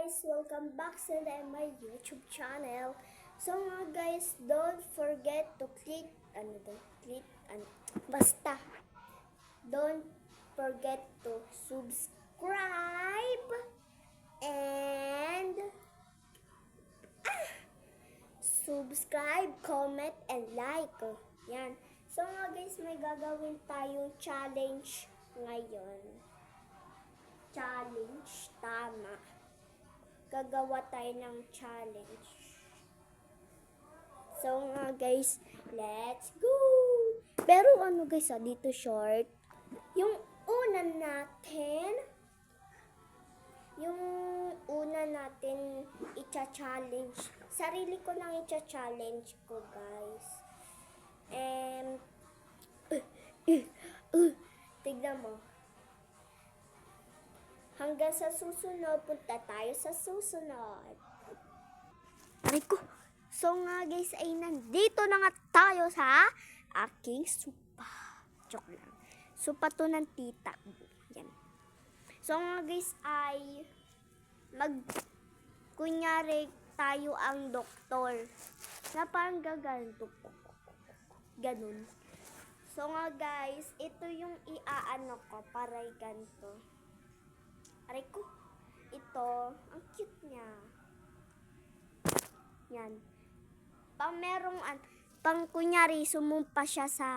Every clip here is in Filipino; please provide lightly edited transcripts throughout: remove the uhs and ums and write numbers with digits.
guys, welcome back sa my YouTube channel. So mga guys, don't forget to basta. Don't forget to subscribe and comment and like. Yan. So mga guys, may gagawin tayong challenge ngayon. Challenge, tama. Gagawa tayo ng challenge. So nga guys, let's go! Pero ano guys, dito short. Yung una natin i-challenge. Sarili ko nang i-challenge ko guys. Tignan mo. Hanggang sa susunod, punta tayo sa susunod. Aray ko. So nga guys, ay nandito na nga tayo sa aking supa. Joke lang. Supa to ng tita. Yan. So nga guys, ay kunyari tayo ang doktor. Na parang gaganto. Ganun. So nga guys, ito yung iaano ko para ganto. Aray ko. Ito, ang cute niya. Yan. Pang kunyari, sumumpa siya sa,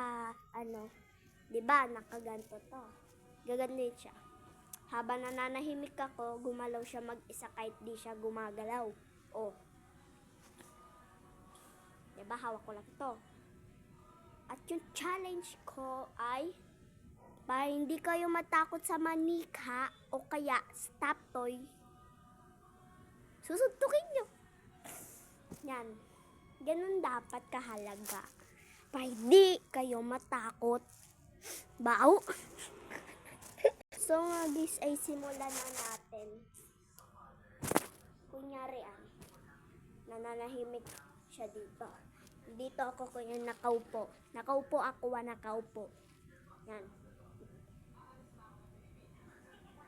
diba, nakaganto to. Gaganit siya. Habang nananahimik ako, gumalaw siya mag-isa kahit di siya gumagalaw. O. Diba, hawak ko lang to. At yung challenge ko ay, para hindi kayo matakot sa manika o kaya stop toy, susuntukin nyo. Yan. Ganun dapat kahalaga. Para hindi kayo matakot. Bao. So nga guys, ay simulan na natin. Kunyari nananahimik siya dito. Dito ako kunyari nakaupo. Nakaupo ako, nakaupo. Yan.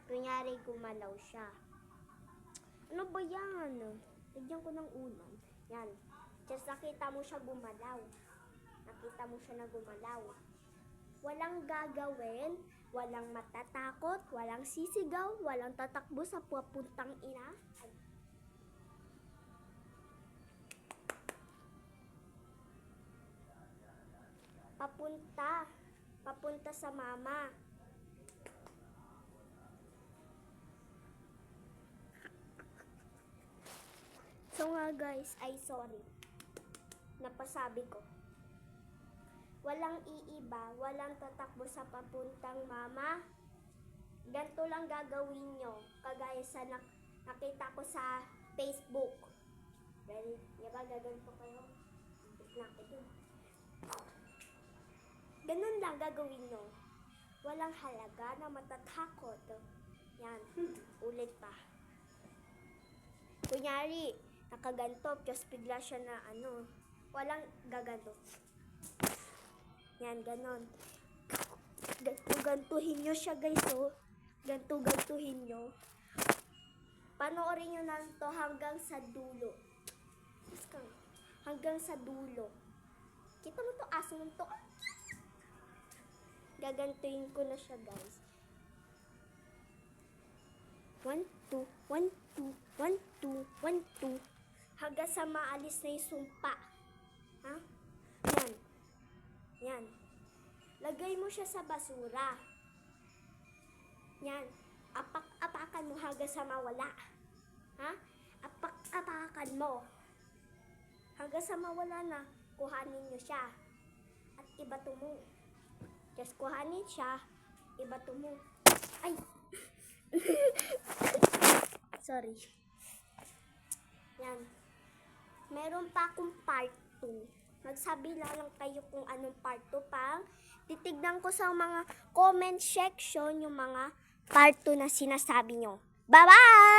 Kunyari gumalaw siya. Ano ba yan? Lagyan ko ng ulam. Yan. Just nakita mo siya gumalaw. Nakita mo siya na gumalaw. Walang gagawin, walang matatakot, walang sisigaw, walang tatakbo sa papuntang ina. Papunta sa mama. So nga guys, ay sorry. Napasabi ko. Walang iiba, walang tatakbo sa papuntang mama. Ganito lang gagawin nyo. Kagaya sa nakita ko sa Facebook. Ready? Diba gagawin ko kayo? Ganun lang gagawin nyo. Walang halaga na matatakot. Yan. Ulit pa. Kunyari, nakaganto, just bigla siya na walang gaganto. Yan, ganon. Gantuhin nyo siya guys, gantuhin nyo. Panoorin nyo na to hanggang sa dulo. Hanggang sa dulo. Kita mo to, aso mo to. Gagantuhin ko na siya guys. 1, 2, 1, 2, 1, 2, 1, 2. Hanggang sa maalis na yung sumpa. Ha? Yan. Yan. Lagay mo siya sa basura. Yan. Apak-apakan mo hanggang sa mawala. Ha? Apak-apakan mo. Hanggang sa mawala na, kuhanin nyo siya. At ibato mo. Just kuhanin siya, ibato mo. Ay! Sorry. Yan. Meron pa akong part 2. Magsabi lang kayo kung anong part 2 pang. Titignan ko sa mga comment section yung mga part 2 na sinasabi nyo. Bye-bye!